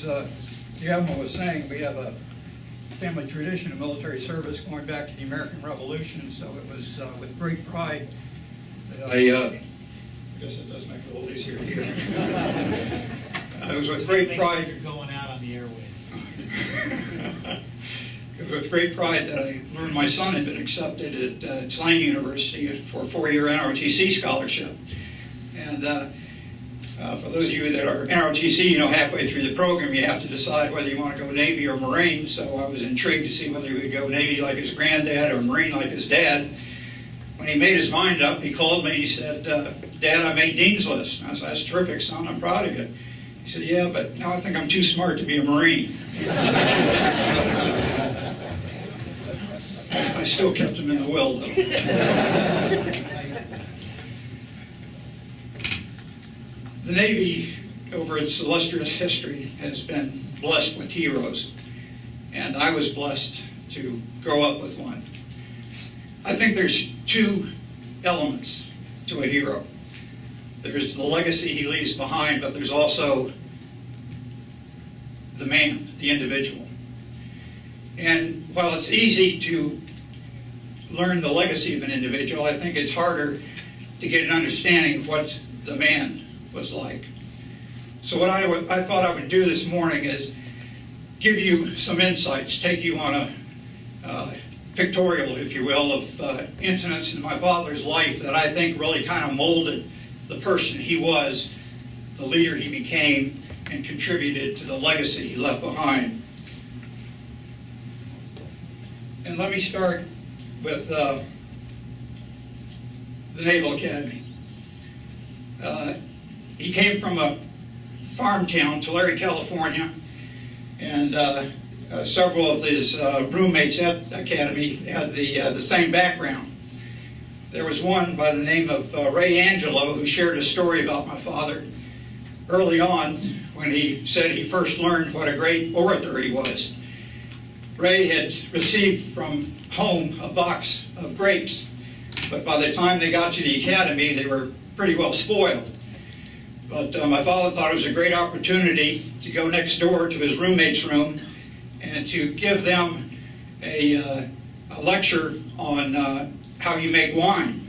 as the Admiral was saying, we have a family tradition of military service going back to the American Revolution, so it was with great pride that I guess it does make it a little easier here. It was with great pride. You're going out on the airways. It was with great pride that I learned my son had been accepted at Tulane University for a 4-year NROTC scholarship. And for those of you that are NROTC, you know, halfway through the program, you have to decide whether you want to go Navy or Marine. So I was intrigued to see whether he would go Navy like his granddad or Marine like his dad. When he made his mind up, he called me and he said, Dad, I made Dean's List. And I said, that's terrific, son. I'm proud of you. He said, yeah, but now I think I'm too smart to be a Marine. I still kept him in the will, though. The Navy, over its illustrious history, has been blessed with heroes, and I was blessed to grow up with one. I think there's two elements to a hero. There's the legacy he leaves behind, but there's also the man, the individual. And while it's easy to learn the legacy of an individual, I think it's harder to get an understanding of what the man was like. So what I thought I would do this morning is give you some insights, take you on a pictorial, if you will, of incidents in my father's life that I think really kind of molded the person he was, the leader he became, and contributed to the legacy he left behind. And let me start with the Naval Academy. He came from a farm town, Tulare, California, and several of his roommates at the Academy had the same background. There was one by the name of Ray Angelo who shared a story about my father early on when he said he first learned what a great orator he was. Ray had received from home a box of grapes, but by the time they got to the academy, they were pretty well spoiled. But my father thought it was a great opportunity to go next door to his roommate's room and to give them a lecture on how you make wine.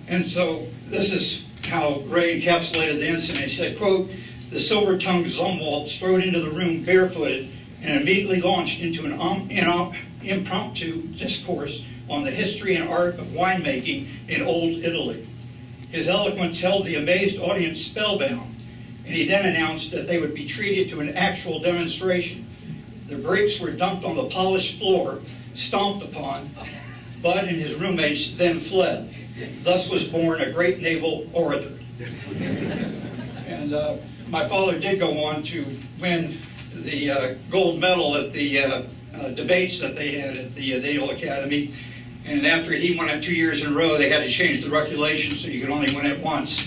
And so this is how Ray encapsulated the incident. He said, quote, "The silver-tongued Zumwalt strode into the room barefooted and immediately launched into an impromptu discourse on the history and art of winemaking in Old Italy. His eloquence held the amazed audience spellbound, and he then announced that they would be treated to an actual demonstration. The grapes were dumped on the polished floor, stomped upon. Bud and his roommates then fled. Thus was born a great naval orator." And my father did go on to win the gold medal at the debates that they had at the Naval Academy. And after he won it 2 years in a row, they had to change the regulations so you could only win it once.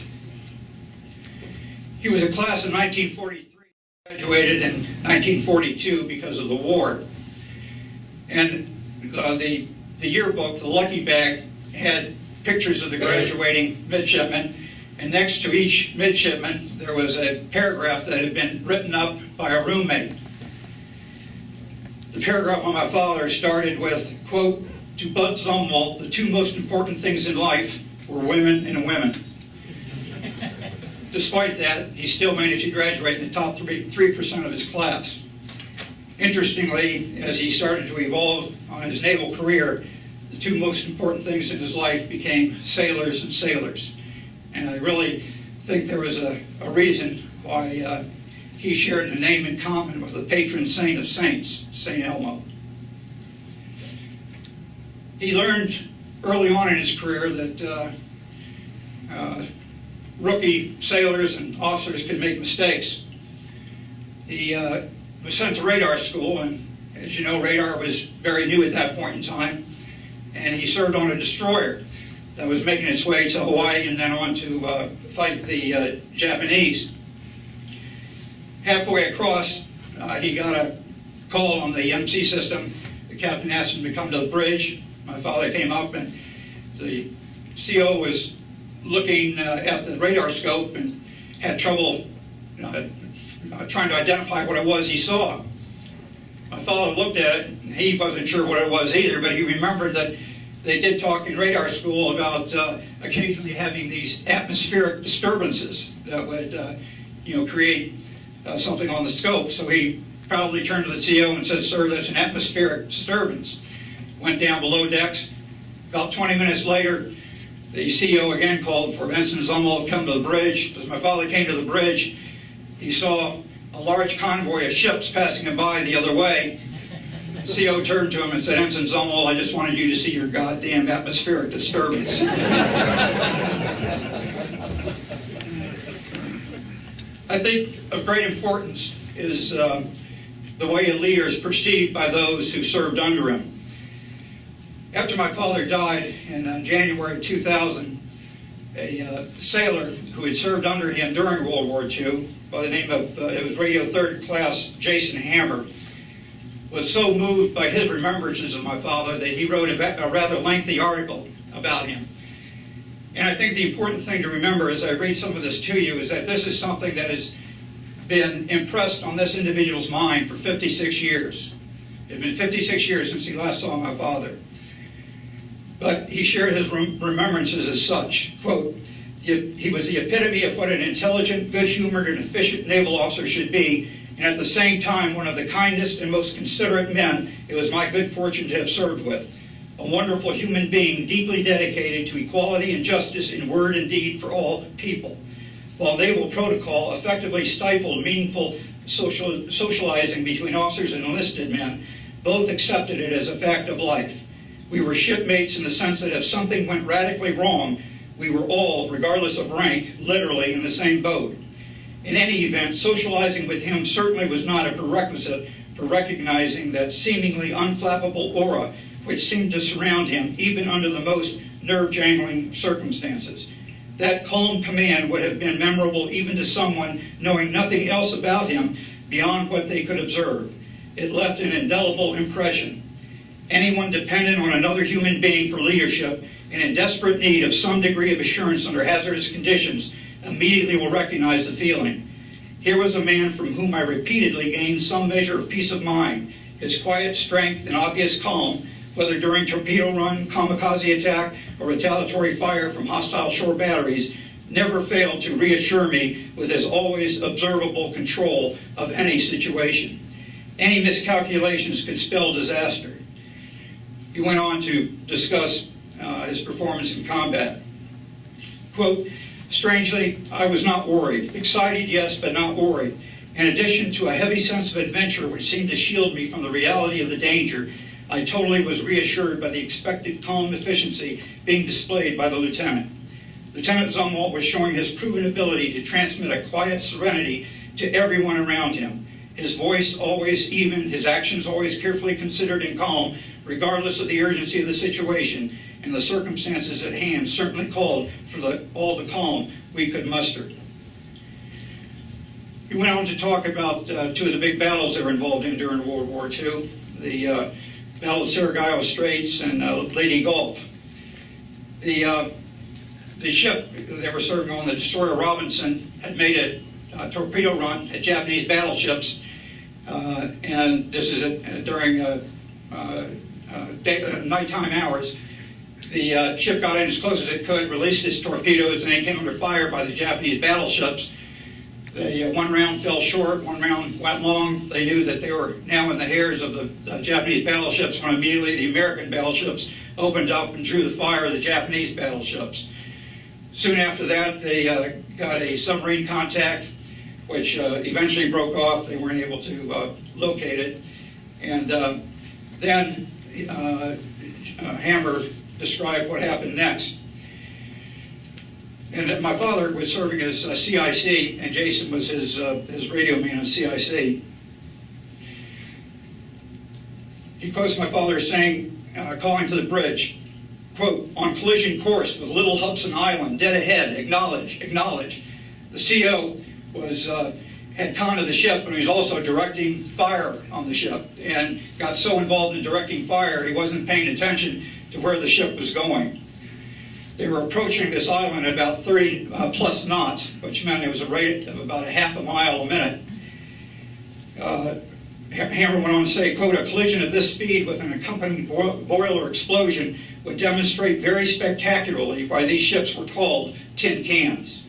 He was a class of 1943, graduated in 1942 because of the war. And the yearbook, the Lucky Bag, had pictures of the graduating midshipmen, and next to each midshipman there was a paragraph that had been written up by a roommate. The paragraph on my father started with, quote, "To Bud Zumwalt, the two most important things in life were women and women." Despite that, he still managed to graduate in the top 3% of his class. Interestingly, as he started to evolve on his naval career, the two most important things in his life became sailors and sailors. And I really think there was a reason why he shared a name in common with the patron saint of saints, St. Elmo. He learned early on in his career that rookie sailors and officers could make mistakes. He was sent to radar school, and as you know, radar was very new at that point in time, and he served on a destroyer that was making its way to Hawaii and then on to fight the Japanese. Halfway across, he got a call on the MC system. The captain asked him to come to the bridge. My father came up, and the CO was looking at the radar scope and had trouble trying to identify what it was he saw. My father looked at it, and he wasn't sure what it was either, but he remembered that they did talk in radar school about occasionally having these atmospheric disturbances that would create something on the scope. So he probably turned to the CO and said, "Sir, that's an atmospheric disturbance." Went down below decks. About 20 minutes later, the CO again called for Ensign Zumwalt to come to the bridge. As my father came to the bridge, he saw a large convoy of ships passing him by the other way. The CO turned to him and said, "Ensign Zumwalt, I just wanted you to see your goddamn atmospheric disturbance." I think of great importance is the way a leader is perceived by those who served under him. After my father died in January 2000, a sailor who had served under him during World War II, by the name of, it was Radio Third Class Jason Hammer, was so moved by his remembrances of my father that he wrote a rather lengthy article about him. And I think the important thing to remember as I read some of this to you is that this is something that has been impressed on this individual's mind for 56 years. It had been 56 years since he last saw my father. But he shared his remembrances as such. Quote, "He was the epitome of what an intelligent, good-humored, and efficient naval officer should be, and at the same time one of the kindest and most considerate men it was my good fortune to have served with. A wonderful human being deeply dedicated to equality and justice in word and deed for all people. While naval protocol effectively stifled meaningful socializing between officers and enlisted men, both accepted it as a fact of life. We were shipmates in the sense that if something went radically wrong, we were all, regardless of rank, literally in the same boat. In any event, socializing with him certainly was not a prerequisite for recognizing that seemingly unflappable aura which seemed to surround him even under the most nerve-jangling circumstances. That calm command would have been memorable even to someone knowing nothing else about him beyond what they could observe. It left an indelible impression. Anyone dependent on another human being for leadership and in desperate need of some degree of assurance under hazardous conditions immediately will recognize the feeling. Here was a man from whom I repeatedly gained some measure of peace of mind. His quiet strength and obvious calm, whether during torpedo run, kamikaze attack, or retaliatory fire from hostile shore batteries, never failed to reassure me with his always observable control of any situation. Any miscalculations could spell disaster." He went on to discuss his performance in combat. Quote, "Strangely, I was not worried. Excited, yes, but not worried. In addition to a heavy sense of adventure which seemed to shield me from the reality of the danger, I totally was reassured by the expected calm efficiency being displayed by the lieutenant. Lieutenant Zumwalt was showing his proven ability to transmit a quiet serenity to everyone around him. His voice always even, his actions always carefully considered and calm, regardless of the urgency of the situation, and the circumstances at hand certainly called for all the calm we could muster." He went on to talk about two of the big battles they were involved in during World War II, the Battle of Sarajevo Straits and Leyte Gulf. The ship they were serving on, the destroyer Robinson, had made a torpedo run at Japanese battleships, and this is during nighttime hours. The ship got in as close as it could, released its torpedoes, and then came under fire by the Japanese battleships. One round fell short, one round went long. They knew that they were now in the hairs of the Japanese battleships when immediately the American battleships opened up and drew the fire of the Japanese battleships. Soon after that, they got a submarine contact, which eventually broke off. They weren't able to locate it. And then Hammer described what happened next. And my father was serving as CIC, and Jason was his radio man on CIC. He quotes my father saying, calling to the bridge, quote, "On collision course with Little Hudson Island, dead ahead, acknowledge, acknowledge." The CO had command of the ship, but he was also directing fire on the ship, and got so involved in directing fire he wasn't paying attention to where the ship was going. They were approaching this island at about 30 plus knots, which meant it was a rate of about a half a mile a minute. Hammer went on to say, quote, "A collision at this speed with an accompanying boiler explosion would demonstrate very spectacularly why these ships were called tin cans."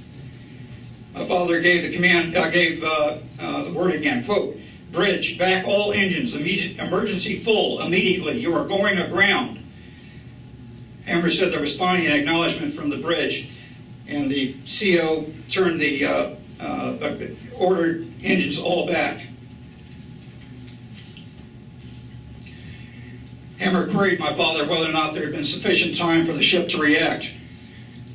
My father gave the command, the word again, quote, "Bridge, back all engines, emergency full, immediately, you are going aground." Hammer said there was finally an acknowledgement from the bridge, and the CO turned the ordered engines all back. Hammer queried my father whether or not there had been sufficient time for the ship to react.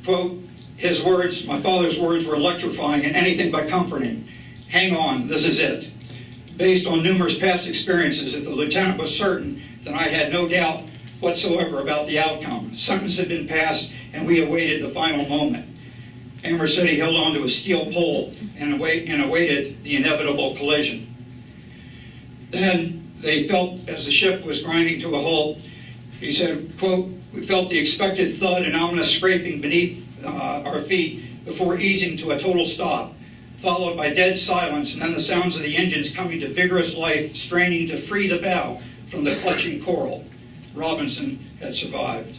Quote, his words, my father's words, were electrifying and anything but comforting. "Hang on, this is it." Based on numerous past experiences, if the lieutenant was certain, then I had no doubt whatsoever about the outcome. Sentence had been passed, and we awaited the final moment. Hammer said he held on to a steel pole and awaited the inevitable collision. Then they felt, as the ship was grinding to a halt, he said, quote, "We felt the expected thud and ominous scraping beneath our feet before easing to a total stop, followed by dead silence, and then the sounds of the engines coming to vigorous life, straining to free the bow from the clutching coral." Robinson had survived.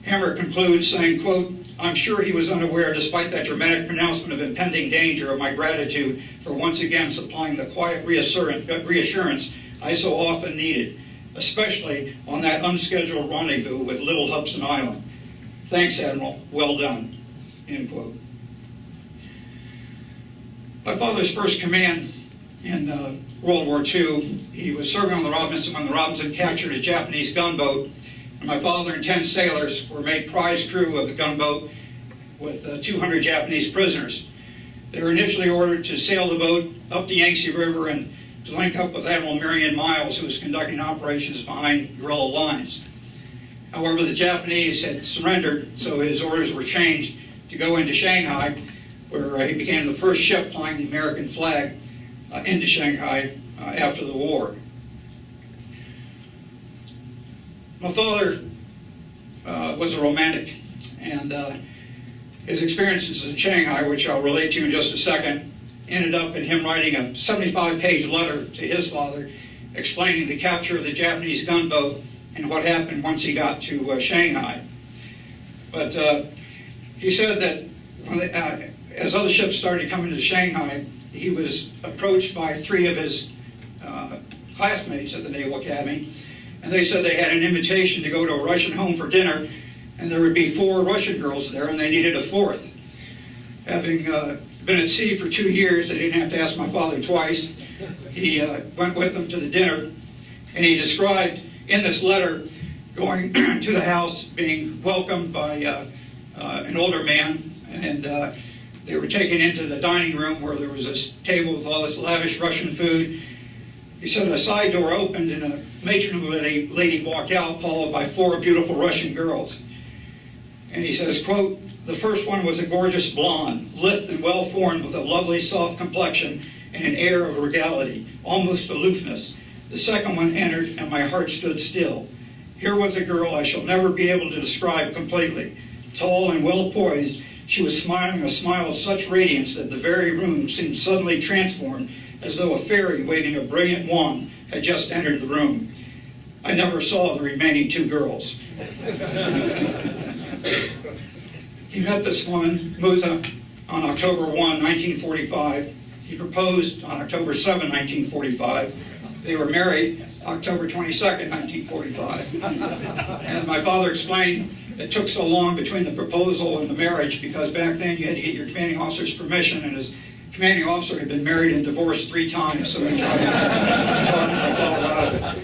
Hammer concludes saying, quote, "I'm sure he was unaware, despite that dramatic pronouncement of impending danger, of my gratitude for once again supplying the quiet reassurance I so often needed, especially on that unscheduled rendezvous with Little Hudson Island. Thanks, Admiral. Well done." End quote. My father's first command in World War II, he was serving on the Robinson when the Robinson captured a Japanese gunboat, and my father and 10 sailors were made prize crew of the gunboat with 200 Japanese prisoners. They were initially ordered to sail the boat up the Yangtze River and to link up with Admiral Marion Miles, who was conducting operations behind guerrilla lines. However, the Japanese had surrendered, so his orders were changed to go into Shanghai, where he became the first ship flying the American flag into Shanghai after the war. My father was a romantic, and his experiences in Shanghai, which I'll relate to in just a second, ended up in him writing a 75-page letter to his father explaining the capture of the Japanese gunboat and what happened once he got to Shanghai. But he said that when as other ships started coming to Shanghai, he was approached by 3 of his classmates at the Naval Academy, and they said they had an invitation to go to a Russian home for dinner, and there would be 4 Russian girls there, and they needed a 4th. Having been at sea for 2 years, they didn't have to ask my father twice. He went with them to the dinner, and he described in this letter going to the house, being welcomed by an older man, and they were taken into the dining room where there was a table with all this lavish Russian food. He said a side door opened and a matronly lady walked out, followed by 4 beautiful Russian girls. And he says, quote, "The first one was a gorgeous blonde, lithe and well-formed, with a lovely soft complexion and an air of regality, almost aloofness. The second one entered and my heart stood still. Here was a girl I shall never be able to describe completely. Tall and well-poised, she was smiling a smile of such radiance that the very room seemed suddenly transformed, as though a fairy waving a brilliant wand had just entered the room. I never saw the remaining 2 girls." He met this woman, Musa, on October 1, 1945. He proposed on October 7, 1945. They were married October 22nd, 1945. And my father explained it took so long between the proposal and the marriage because back then you had to get your commanding officer's permission, and his commanding officer had been married and divorced 3 times, so he tried to talk my father out of it.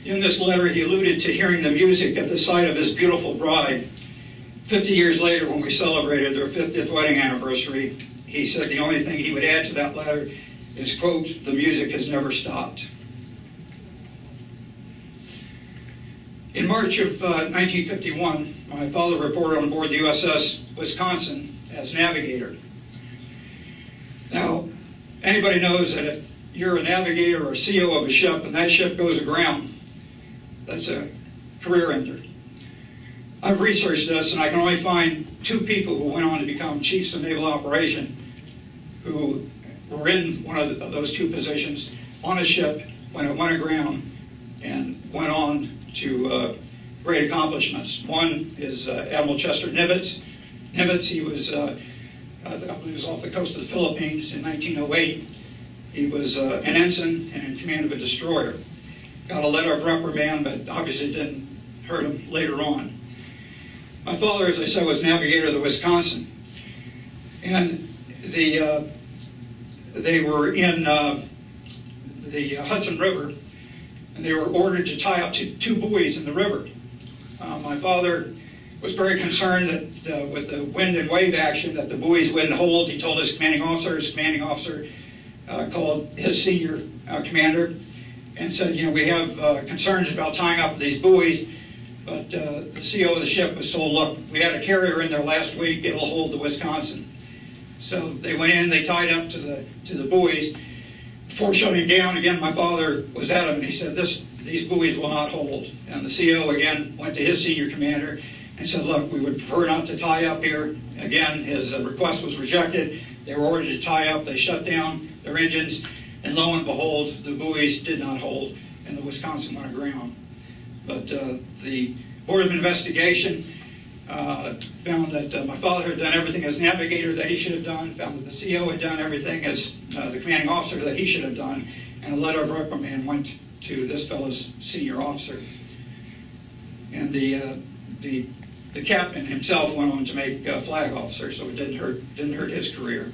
In this letter, he alluded to hearing the music at the side of his beautiful bride. 50 years later, when we celebrated their 50th wedding anniversary, he said the only thing he would add to that letter is, quote, "The music has never stopped." In March of 1951, my father reported on board the USS Wisconsin as navigator. Now, anybody knows that if you're a navigator or CO of a ship and that ship goes aground, that's a career ender. I've researched this, and I can only find 2 people who went on to become chiefs of naval operation who were in one of those two positions on a ship when it went aground and went on to great accomplishments. One is Admiral Chester Nimitz. Nimitz, he was, I believe he was off the coast of the Philippines in 1908. He was an ensign and in command of a destroyer. Got a letter of reprimand, but obviously didn't hurt him later on. My father, as I said, was navigator of the Wisconsin. And they were in the Hudson River, and they were ordered to tie up to two buoys in the river. My father was very concerned that with the wind and wave action that the buoys wouldn't hold. He told his commanding officer called his senior commander and said, we have concerns about tying up these buoys, but the CO of the ship was told, look, we had a carrier in there last week, it'll hold the Wisconsin. So they went in, they tied up to the buoys. Before shutting down, again, my father was adamant. He said, these buoys will not hold. And the CO, again, went to his senior commander and said, look, we would prefer not to tie up here. Again, his request was rejected. They were ordered to tie up. They shut down their engines, and lo and behold, the buoys did not hold, and the Wisconsin went aground. But the Board of Investigation found that my father had done everything as navigator that he should have done, found that the CO had done everything as the commanding officer that he should have done, and a letter of reprimand went to this fellow's senior officer. And the captain himself went on to make flag officer, so it didn't hurt his career.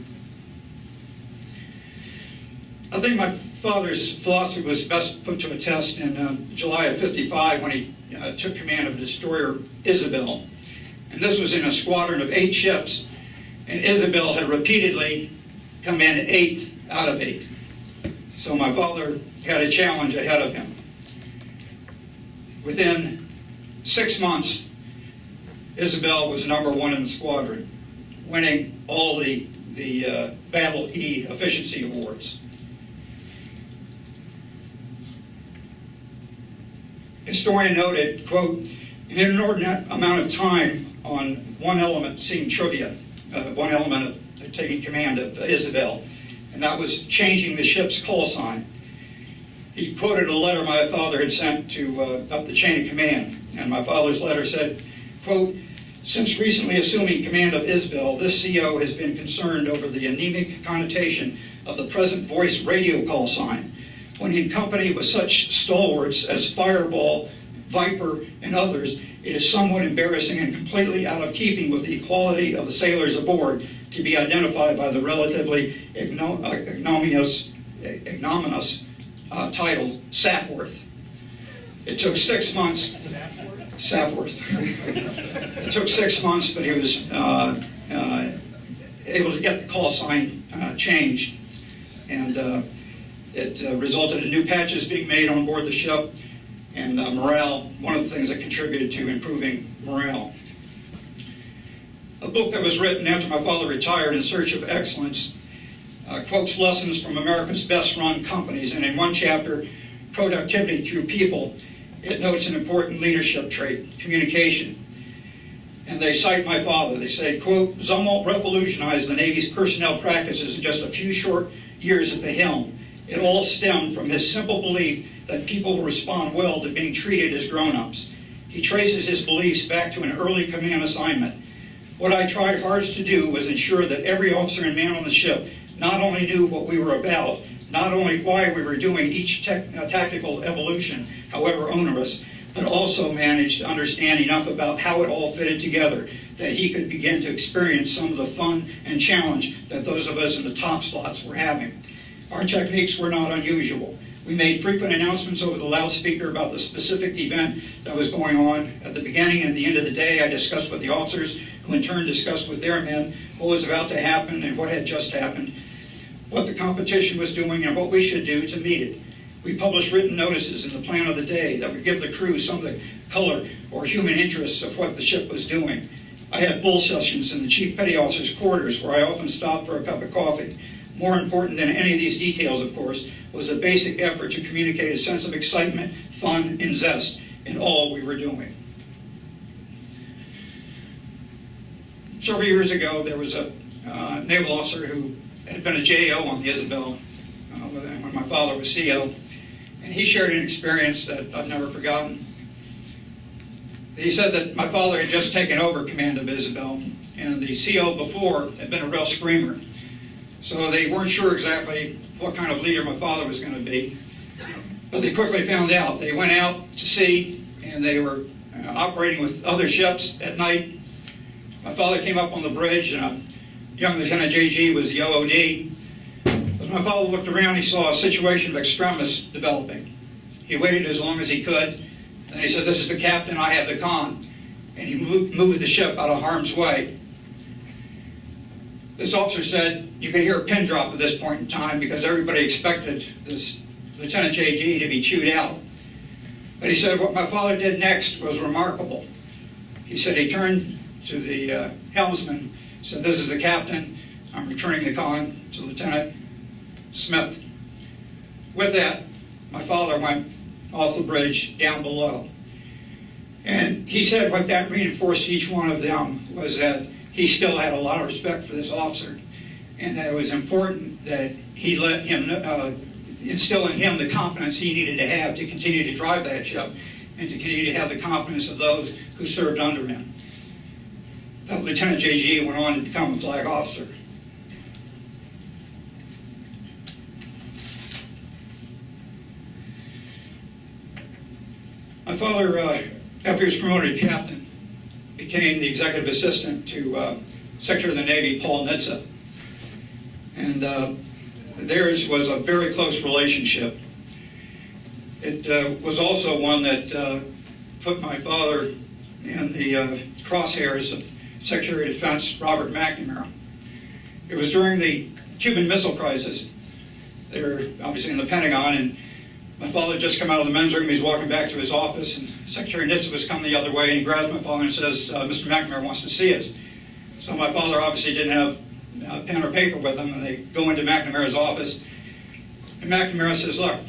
I think my father's philosophy was best put to a test in July of '55 when he took command of destroyer Isabel. And this was in a squadron of 8 ships, and Isabel had repeatedly come in 8th out of 8. So my father had a challenge ahead of him. Within 6 months, Isabel was #1 in the squadron, winning all the Battle E efficiency awards. Historian noted, quote, an inordinate amount of time on one element seemed trivia, one element of taking command of Isabel, and that was changing the ship's call sign. He quoted a letter my father had sent to up the chain of command, and my father's letter said, quote, since recently assuming command of Isabel, this CO has been concerned over the anemic connotation of the present voice radio call sign. When in company with such stalwarts as Fireball, Viper, and others, it is somewhat embarrassing and completely out of keeping with the equality of the sailors aboard to be identified by the relatively ignominious title Sapworth. It took 6 months. Sapworth. It took 6 months, but he was able to get the call sign changed, and it resulted in new patches being made on board the ship, and morale, one of the things that contributed to improving morale. A book that was written after my father retired, In Search of Excellence, quotes lessons from America's best-run companies, and in one chapter, Productivity Through People, it notes an important leadership trait, communication. And they cite my father. They say, quote, Zumwalt revolutionized the Navy's personnel practices in just a few short years at the helm. It all stemmed from his simple belief that people will respond well to being treated as grown-ups. He traces his beliefs back to an early command assignment. What I tried hardest to do was ensure that every officer and man on the ship not only knew what we were about, not only why we were doing each tactical evolution, however onerous, but also managed to understand enough about how it all fitted together that he could begin to experience some of the fun and challenge that those of us in the top slots were having. Our techniques were not unusual. We made frequent announcements over the loudspeaker about the specific event that was going on. At the beginning and the end of the day, I discussed with the officers, who in turn discussed with their men what was about to happen and what had just happened, what the competition was doing, and what we should do to meet it. We published written notices in the plan of the day that would give the crew some of the color or human interests of what the ship was doing. I had bull sessions in the chief petty officer's quarters where I often stopped for a cup of coffee. More important than any of these details, of course, was a basic effort to communicate a sense of excitement, fun, and zest in all we were doing. Several years ago, there was a naval officer who had been a JO on the Isabel when my father was CO, and he shared an experience that I've never forgotten. He said that my father had just taken over command of Isabel, and the CO before had been a real screamer. So they weren't sure exactly what kind of leader my father was going to be. But they quickly found out. They went out to sea, and they were operating with other ships at night. My father came up on the bridge, and young Lieutenant JG was the OOD. As my father looked around, he saw a situation of extremis developing. He waited as long as he could, and he said, "This is the captain, I have the con." And he moved the ship out of harm's way. This officer said you could hear a pin drop at this point in time because everybody expected this Lieutenant JG to be chewed out. But he said what my father did next was remarkable. He said he turned to the helmsman, said, "This is the captain. I'm returning the con to Lieutenant Smith." With that, my father went off the bridge down below. And he said what that reinforced to each one of them was that he still had a lot of respect for this officer, and that it was important that he let him instill in him the confidence he needed to have to continue to drive that ship and to continue to have the confidence of those who served under him. Lieutenant JG went on to become a flag officer. My father, after he was promoted to captain, became the executive assistant to Secretary of the Navy Paul Nitze. And theirs was a very close relationship. It was also one that put my father in the crosshairs of Secretary of Defense Robert McNamara. It was during the Cuban Missile Crisis. They were obviously in the Pentagon, and my father had just come out of the men's room. He's walking back to his office, and Secretary Nitze was coming the other way, and he grabs my father and says, "Mr. McNamara wants to see us." So my father obviously didn't have pen or paper with him, and they go into McNamara's office. And McNamara says, "Look,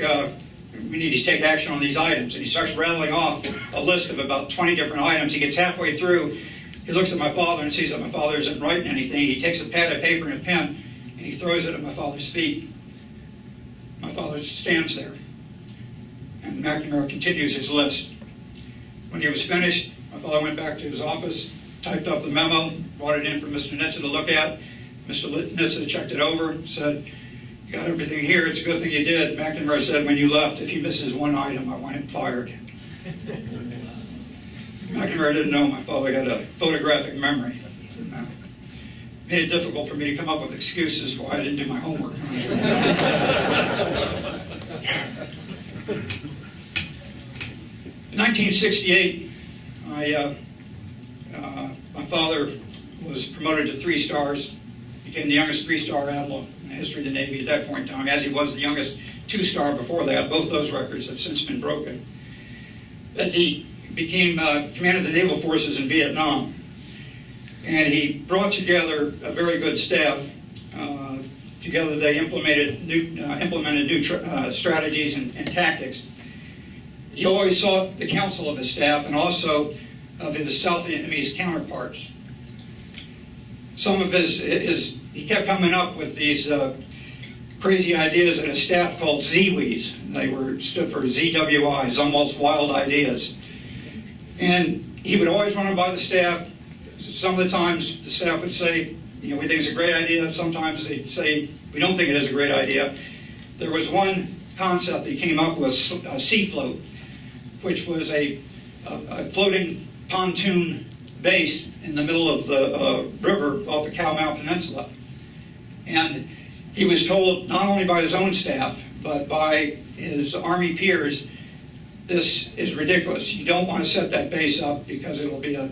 we need to take action on these items." And he starts rattling off a list of about 20 different items. He gets halfway through. He looks at my father and sees that my father isn't writing anything. He takes a pad of paper and a pen, and he throws it at my father's feet. My father stands there, and McNamara continues his list. When he was finished, my father went back to his office, typed up the memo, brought it in for Mr. Nitze to look at. Mr. Nitze checked it over, said, "You got everything here. It's a good thing you did." McNamara said, "When you left, if he misses one item, I want him fired." McNamara didn't know my father had a photographic memory. It made it difficult for me to come up with excuses why I didn't do my homework. In 1968, my father was promoted to 3 stars, became the youngest 3-star admiral in the history of the Navy at that point in time, as he was the youngest 2-star before that. Both those records have since been broken. But he became commander of the naval forces in Vietnam, and he brought together a very good staff. Together they implemented new strategies and tactics. He always sought the counsel of his staff and also of his South Vietnamese counterparts. Some of he kept coming up with these crazy ideas that his staff called ZWIs. They stood for ZWI, Zumwalt's Wild Ideas. And he would always run them by the staff. Some of the times the staff would say, "We think it's a great idea." Sometimes they'd say, "We don't think it is a great idea." There was one concept that he came up with, a sea float, which was a floating pontoon base in the middle of the river off the Cow Mau Peninsula. And he was told, not only by his own staff, but by his Army peers, this is ridiculous. You don't want to set that base up because it will be a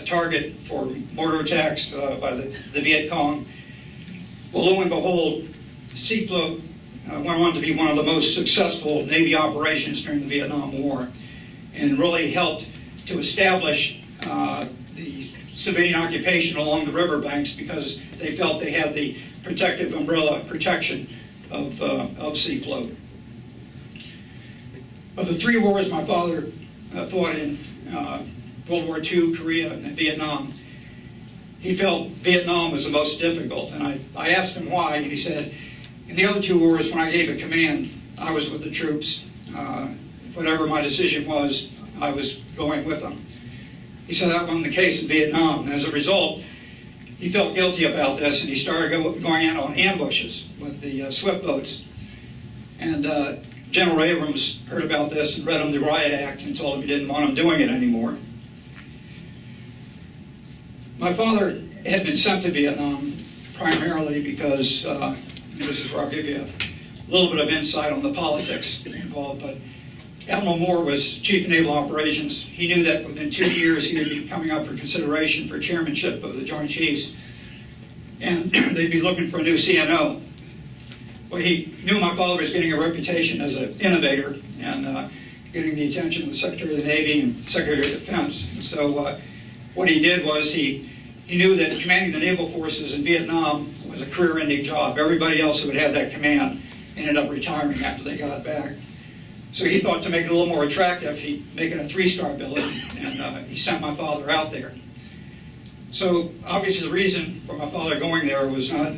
target for mortar attacks by the Viet Cong. Well, lo and behold, Sea Float went on to be one of the most successful Navy operations during the Vietnam War, and really helped to establish the civilian occupation along the riverbanks because they felt they had the protective umbrella protection of Sea Float. Of the 3 wars my father fought in, World War II, Korea, and Vietnam, he felt Vietnam was the most difficult. And I asked him why, and he said, in the other two wars, when I gave a command, I was with the troops. Whatever my decision was, I was going with them. He said that wasn't the case in Vietnam. And as a result, he felt guilty about this, and he started going out on ambushes with the swift boats. And General Abrams heard about this and read him the Riot Act and told him he didn't want him doing it anymore. My father had been sent to Vietnam primarily because, this is where I'll give you a little bit of insight on the politics involved, but Admiral Moore was Chief of Naval Operations. He knew that within 2 years he would be coming up for consideration for chairmanship of the Joint Chiefs, and they'd be looking for a new CNO. Well, he knew my father was getting a reputation as an innovator and getting the attention of the Secretary of the Navy and Secretary of Defense. And so what he did was he knew that commanding the naval forces in Vietnam was a career-ending job. Everybody else who had had that command ended up retiring after they got back. So he thought to make it a little more attractive, he'd make it a 3-star billet, and he sent my father out there. So obviously the reason for my father going there was not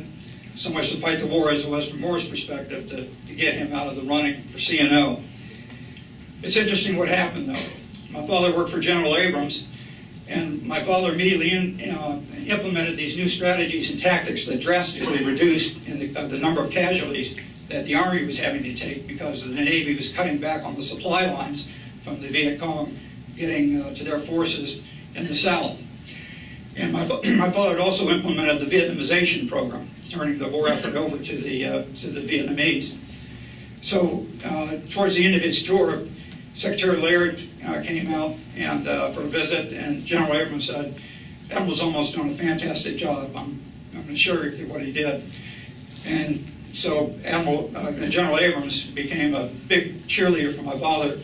so much to fight the war as it was from Moore's perspective to get him out of the running for CNO. It's interesting what happened though. My father worked for General Abrams, and my father immediately implemented these new strategies and tactics that drastically reduced the number of casualties that the Army was having to take because the Navy was cutting back on the supply lines from the Viet Cong getting to their forces in the South. And my father had also implemented the Vietnamization program, turning the war effort over to the Vietnamese. So towards the end of his tour, Secretary Laird came out and for a visit, and General Abrams said, "Admiral's almost done a fantastic job. I'm going to show you what he did." And so General Abrams became a big cheerleader for my father.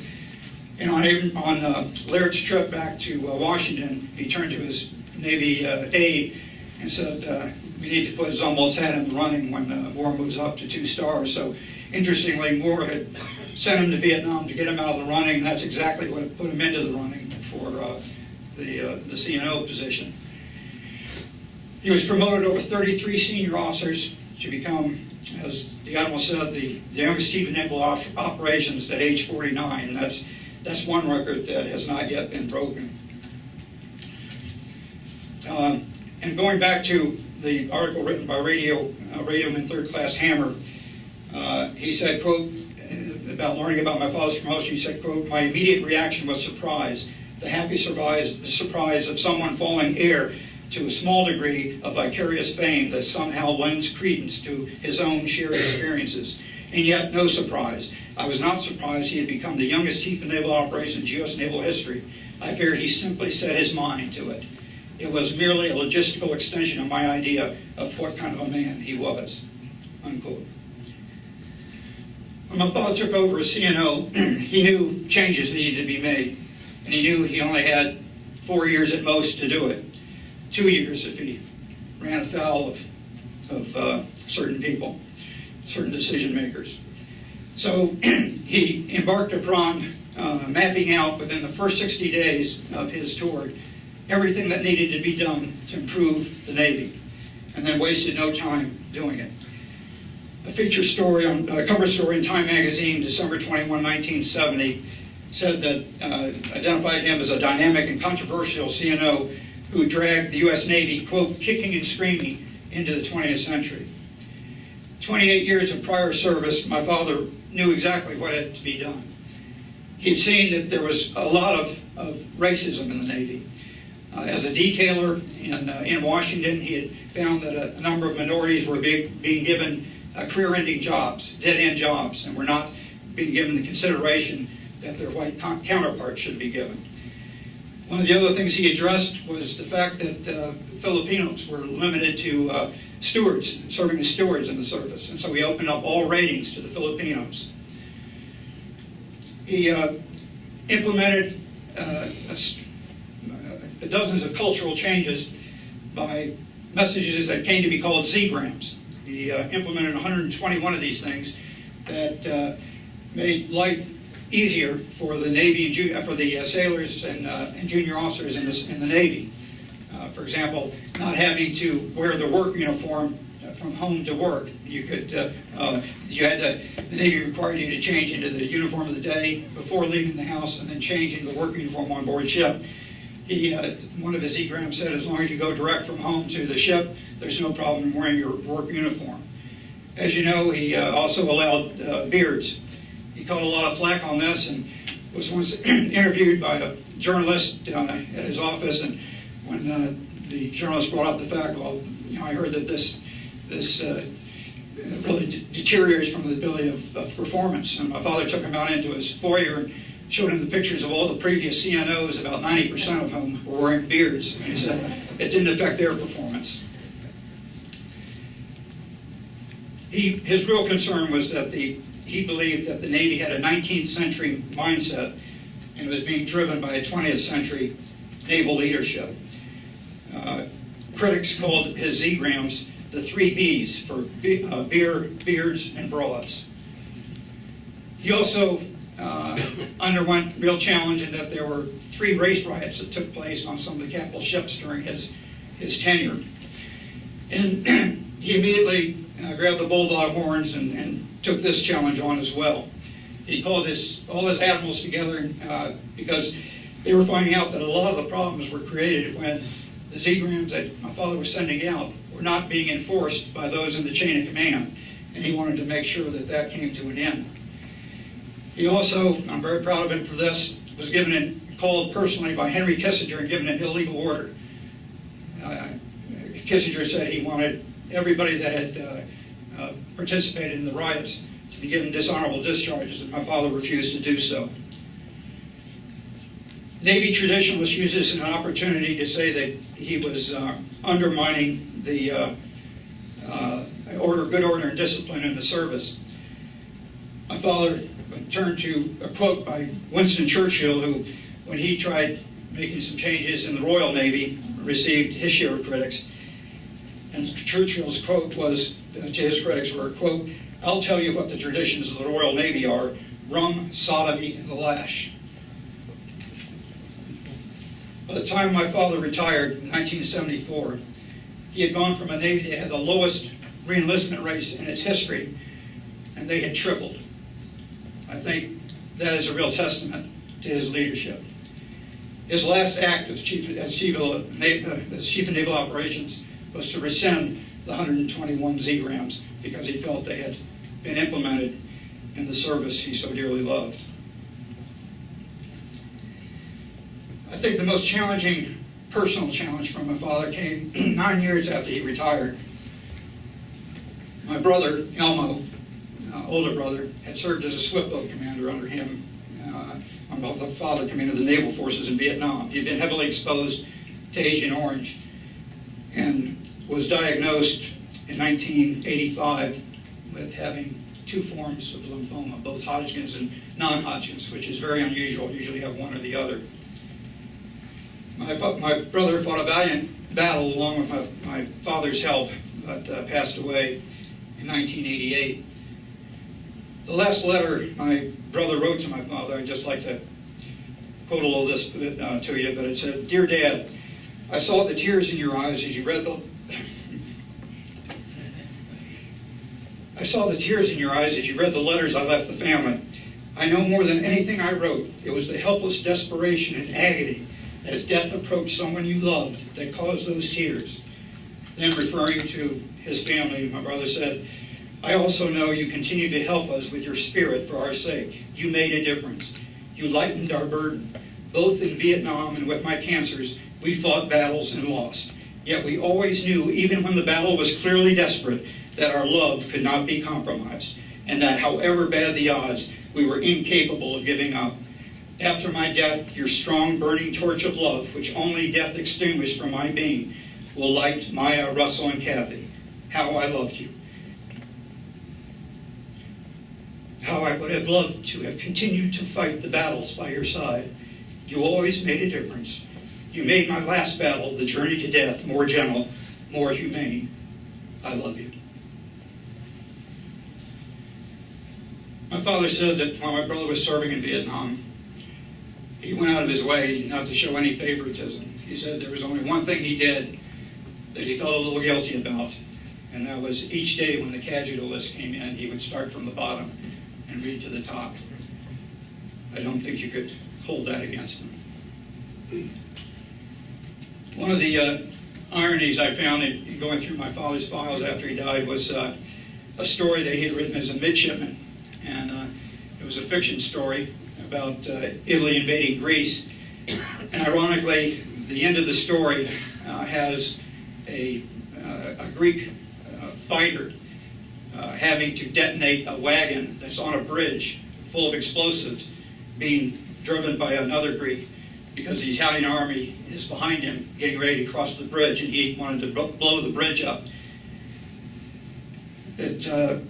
And on Laird's trip back to Washington, he turned to his Navy aide and said, "We need to put Zumwalt's hat in the running when Moore moves up to 2 stars." So interestingly, Moore had sent him to Vietnam to get him out of the running. That's exactly what put him into the running for the CNO position. He was promoted over 33 senior officers to become, as the Admiral said, the youngest Chief of Naval Operations at age 49. That's one record that has not yet been broken. And going back to the article written by Radioman Third Class Hammer, he said, quote, about learning about my father's promotion, he said, quote, "My immediate reaction was surprise, the happy surprise of someone falling heir to a small degree of vicarious fame that somehow lends credence to his own shared experiences. And yet, no surprise. I was not surprised he had become the youngest Chief of Naval Operations in U.S. naval history. I feared he simply set his mind to it. It was merely a logistical extension of my idea of what kind of a man he was," unquote. When my father took over as CNO, he knew changes needed to be made, and he knew he only had 4 years at most to do it. 2 years if he ran afoul of certain people, certain decision makers. So he embarked upon mapping out within the first 60 days of his tour everything that needed to be done to improve the Navy, and then wasted no time doing it. A feature story, a cover story in Time magazine, December 21, 1970, said that identified him as a dynamic and controversial CNO who dragged the U.S. Navy, quote, "kicking and screaming into the 20th century." 28 years of prior service, my father knew exactly what had to be done. He'd seen that there was a lot of racism in the Navy. As a detailer in Washington, he had found that a number of minorities were being given career-ending jobs, dead-end jobs, and were not being given the consideration that their white counterparts should be given. One of the other things he addressed was the fact that Filipinos were limited to stewards, serving as stewards in the service, and so he opened up all ratings to the Filipinos. He implemented dozens of cultural changes by messages that came to be called Z-grams. He implemented 121 of these things that made life easier for the Navy, for the sailors and junior officers in the Navy. For example, not having to wear the work uniform from home to work. You could, the Navy required you to change into the uniform of the day before leaving the house, and then change into the work uniform on board ship. One of his egrams said, as long as you go direct from home to the ship, there's no problem wearing your work uniform. As you know, he also allowed beards. He caught a lot of flack on this, and was once interviewed by a journalist at his office, and when the journalist brought up the fact, well, I heard that this really deteriorates from the ability of performance. And my father took him out into his foyer and showed him the pictures of all the previous CNOs, about 90% of whom were wearing beards. And he said it didn't affect their performance. His real concern was that he believed that the Navy had a 19th century mindset and was being driven by a 20th century naval leadership. Critics called his Z-grams the 3 B's for beer, beards, and broads. He also underwent real challenge in that there were 3 race riots that took place on some of the capital ships during his tenure. And he immediately grabbed the bulldog horns and took this challenge on as well. He called all his admirals together because they were finding out that a lot of the problems were created when the Z-grams that my father was sending out were not being enforced by those in the chain of command, and he wanted to make sure that that came to an end. He also, I'm very proud of him for this, was called personally by Henry Kissinger and given an illegal order. Kissinger said he wanted everybody that had participated in the riots to be given dishonorable discharges, and my father refused to do so. Navy traditionalists use this as an opportunity to say that he was undermining the good order and discipline in the service. My father turned to a quote by Winston Churchill, who, when he tried making some changes in the Royal Navy, received his share of critics. And Churchill's quote was, to his critics were, quote, "I'll tell you what the traditions of the Royal Navy are: rum, sodomy, and the lash." By the time my father retired in 1974, he had gone from a Navy that had the lowest re-enlistment rates in its history, and they had tripled. I think that is a real testament to his leadership. His last act as Chief of Naval Operations was to rescind the 121 Z-grams because he felt they had been implemented in the service he so dearly loved. I think the most challenging personal challenge from my father came 9 years after he retired. My brother, Elmo, older brother, had served as a swift boat commander under him. My father commanded the naval forces in Vietnam. He had been heavily exposed to Agent Orange and was diagnosed in 1985 with having 2 forms of lymphoma, both Hodgkin's and non-Hodgkin's, which is very unusual. You usually have one or the other. My brother fought a valiant battle along with my father's help, but passed away in 1988. The last letter my brother wrote to my father, I'd just like to quote a little of this to you, but it said, "Dear Dad, I saw the tears in your eyes as you read the letters I left the family. I know more than anything I wrote, it was the helpless desperation and agony as death approached someone you loved that caused those tears." Then, referring to his family, my brother said, "I also know you continue to help us with your spirit for our sake. You made a difference. You lightened our burden. Both in Vietnam and with my cancers, we fought battles and lost. Yet we always knew, even when the battle was clearly desperate, that our love could not be compromised, and that however bad the odds, we were incapable of giving up. After my death, your strong, burning torch of love, which only death extinguished from my being, will light Maya, Russell, and Kathy. How I loved you. How I would have loved to have continued to fight the battles by your side. You always made a difference. You made my last battle, the journey to death, more gentle, more humane. I love you." My father said that while my brother was serving in Vietnam, he went out of his way not to show any favoritism. He said there was only one thing he did that he felt a little guilty about, and that was each day when the casualty list came in, he would start from the bottom and read to the top. I don't think you could hold that against him. One of the ironies I found in going through my father's files after he died was a story that he had written as a midshipman. And it was a fiction story about Italy invading Greece. And ironically, the end of the story has a Greek fighter having to detonate a wagon that's on a bridge full of explosives being driven by another Greek, because the Italian army is behind him getting ready to cross the bridge, and he wanted to blow the bridge up. The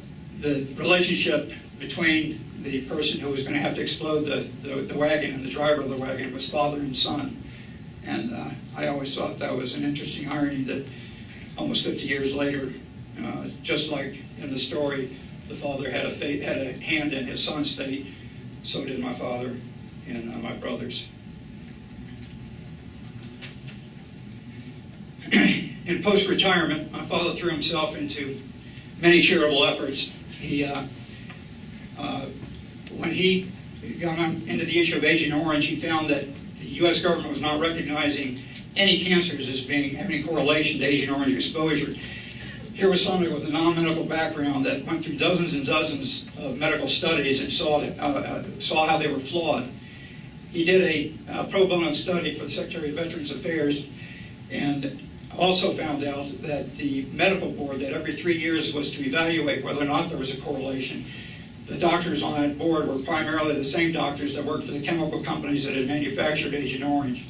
relationship between the person who was going to have to explode the wagon and the driver of the wagon was father and son. And I always thought that was an interesting irony that almost 50 years later, just like in the story, the father had a hand in his son's fate, so did my father and my brothers. In post-retirement, my father threw himself into many charitable efforts. When he got into the issue of Agent Orange, he found that the U.S. government was not recognizing any cancers as having any correlation to Agent Orange exposure. Here was somebody with a non-medical background that went through dozens and dozens of medical studies and saw how they were flawed. He did a pro bono study for the Secretary of Veterans Affairs, and also found out that the medical board that every 3 years was to evaluate whether or not there was a correlation. The doctors on that board were primarily the same doctors that worked for the chemical companies that had manufactured Agent Orange.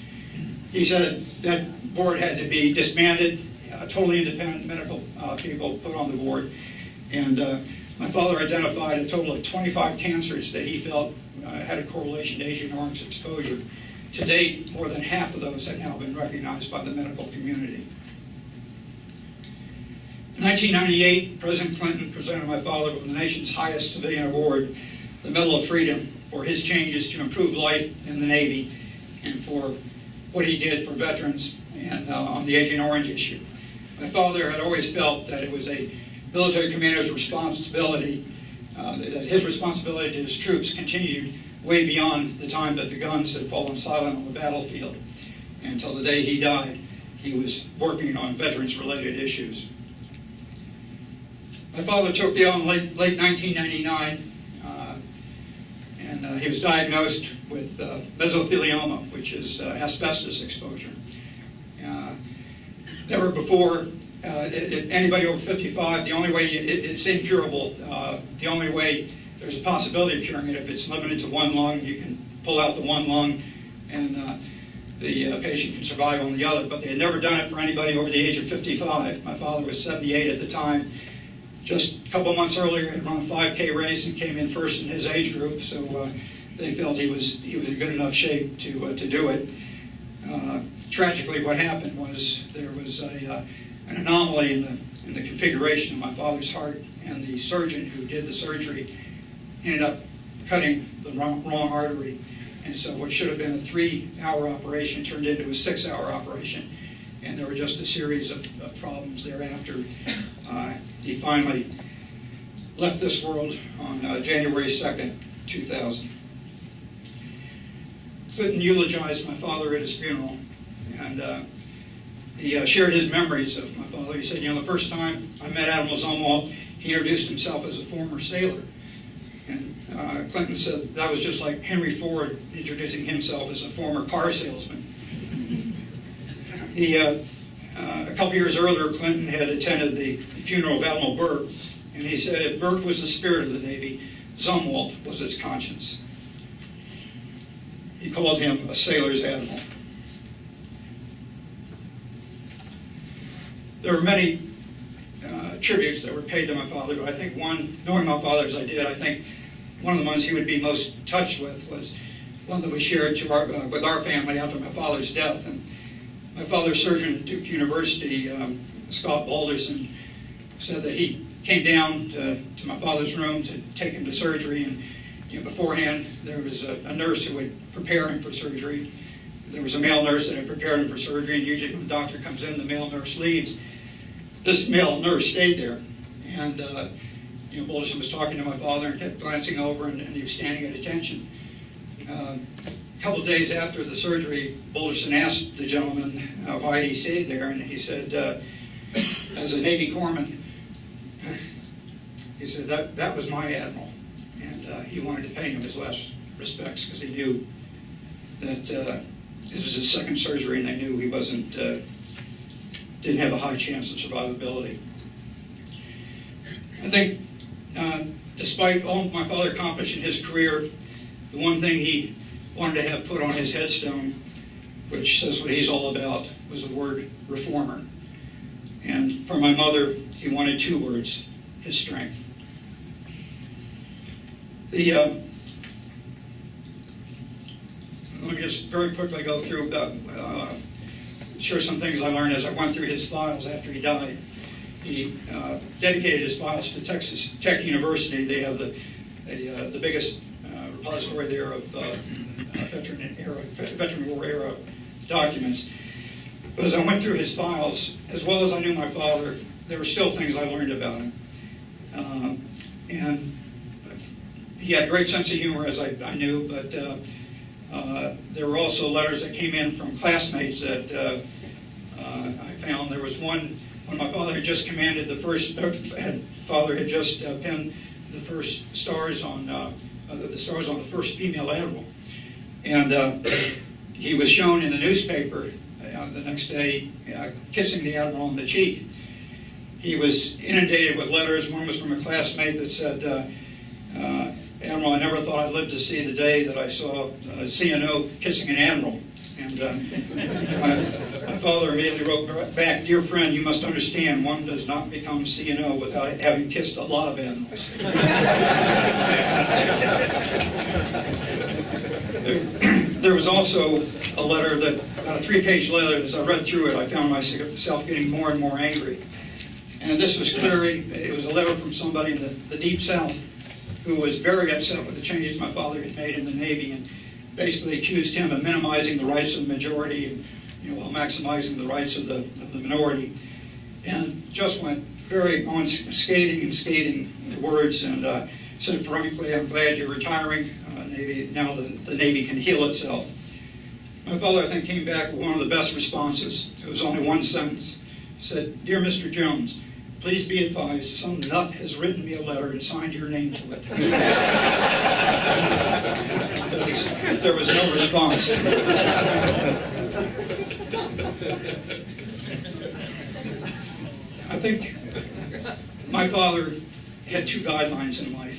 He said that board had to be disbanded, totally independent medical people put on the board. And my father identified a total of 25 cancers that he felt had a correlation to Agent Orange exposure. To date, more than half of those have now been recognized by the medical community. In 1998, President Clinton presented my father with the nation's highest civilian award, the Medal of Freedom, for his changes to improve life in the Navy and for what he did for veterans and on the Agent Orange issue. My father had always felt that it was a military commander's responsibility, that his responsibility to his troops continued way beyond the time that the guns had fallen silent on the battlefield. Until the day he died, he was working on veterans-related issues. My father took the oath in late 1999, and he was diagnosed with mesothelioma, which is asbestos exposure. Never before, anybody over 55, the only way, it's incurable. The only way there's a possibility of curing it if it's limited to one lung. You can pull out the one lung, and the patient can survive on the other. But they had never done it for anybody over the age of 55. My father was 78 at the time. Just a couple of months earlier, had run a 5K race and came in first in his age group. So they felt he was in good enough shape to do it. Tragically, what happened was there was an anomaly in the configuration of my father's heart, and the surgeon who did the surgery ended up cutting the wrong artery. And so what should have been a 3-hour operation turned into a 6-hour operation. And there were just a series of problems thereafter. He finally left this world on January 2nd, 2000. Clinton eulogized my father at his funeral, and he shared his memories of my father. He said, the first time I met Admiral Zumwalt, he introduced himself as a former sailor. And Clinton said that was just like Henry Ford introducing himself as a former car salesman. A couple years earlier, Clinton had attended the funeral of Admiral Burke, and he said if Burke was the spirit of the Navy, Zumwalt was its conscience. He called him a sailor's admiral. There were many tributes that were paid to my father, but I think one, knowing my father as I did, I think one of the ones he would be most touched with was one that we shared with our family after my father's death. And my father's surgeon at Duke University, Scott Balderson, said that he came down to my father's room to take him to surgery, and beforehand there was a nurse who would prepare him for surgery. there was a male nurse that had prepared him for surgery, and usually when the doctor comes in, the male nurse leaves. This male nurse stayed there, and Boulderson was talking to my father and kept glancing over, and he was standing at attention. A couple of days after the surgery, Boulderson asked the gentleman why he stayed there, and he said, as a Navy corpsman, he said that was my admiral, and he wanted to pay him his last respects because he knew that this was his second surgery, and they knew he didn't have a high chance of survivability. I think, despite all my father accomplished in his career, the one thing he wanted to have put on his headstone, which says what he's all about, was the word reformer. And for my mother, he wanted two words: his strength. Let me just very quickly go through share some things I learned as I went through his files after he died. He dedicated his files to Texas Tech University. They have the biggest repository there of Veteran War era documents. But as I went through his files, as well as I knew my father, there were still things I learned about him. And he had a great sense of humor, as I knew, but there were also letters that came in from classmates that I found. There was one when my father had just commanded the first, father had just pinned the first stars on the first female admiral, and he was shown in the newspaper the next day kissing the admiral on the cheek. He was inundated with letters. One was from a classmate that said, "Admiral, I never thought I'd live to see the day that I saw a CNO kissing an admiral." And my father immediately wrote back, "Dear friend, you must understand, one does not become CNO without having kissed a lot of admirals." There was also a letter, a 3-page letter. As I read through it, I found myself getting more and more angry. And this was clearly, it was a letter from somebody in the Deep South who was very upset with the changes my father had made in the Navy, and basically accused him of minimizing the rights of the majority, and while maximizing the rights of the minority, and just went very on scathing words, and said, frankly, "I'm glad you're retiring. Navy, now the Navy can heal itself." My father, I think, came back with one of the best responses. It was only one sentence. He said, "Dear Mr. Jones, please be advised, some nut has written me a letter and signed your name to it." There was no response. I think my father had two guidelines in life.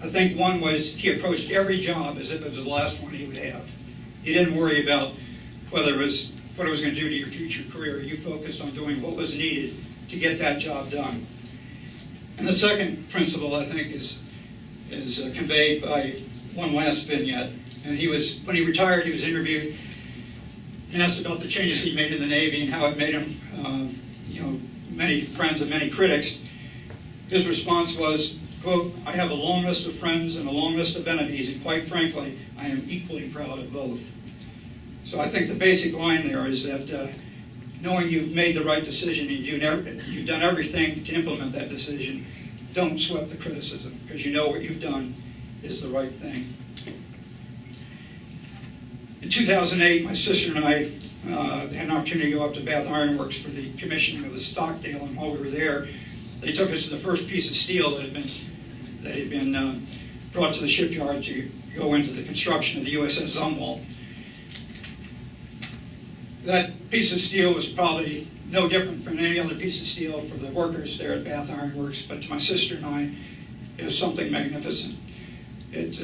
I think one was he approached every job as if it was the last one he would have. He didn't worry about what it was going to do to your future career. You focused on doing what was needed to get that job done. And the second principle, I think, is conveyed by one last vignette. And when he retired, he was interviewed and asked about the changes he made in the Navy and how it made him, many friends and many critics. His response was, quote, "I have a long list of friends and a long list of enemies, and quite frankly, I am equally proud of both." So I think the basic line there is that knowing you've made the right decision and you've done everything to implement that decision, don't sweat the criticism, because you know what you've done is the right thing. In 2008, my sister and I had an opportunity to go up to Bath Iron Works for the commissioning of the Stockdale, and while we were there, they took us to the first piece of steel that had been brought to the shipyard to go into the construction of the USS Zumwalt. That piece of steel was probably no different from any other piece of steel for the workers there at Bath Iron Works, but to my sister and I, it was something magnificent. It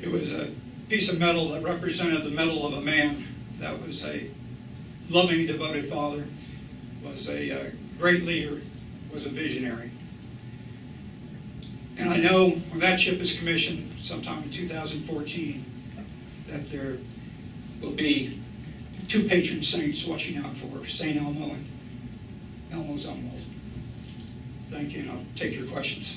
was a piece of metal that represented the metal of a man that was a loving, devoted father, was a great leader, was a visionary. And I know when that ship is commissioned sometime in 2014 that there will be two patron saints watching out for St. Elmo and Elmo Zumwalt. Thank you, and I'll take your questions.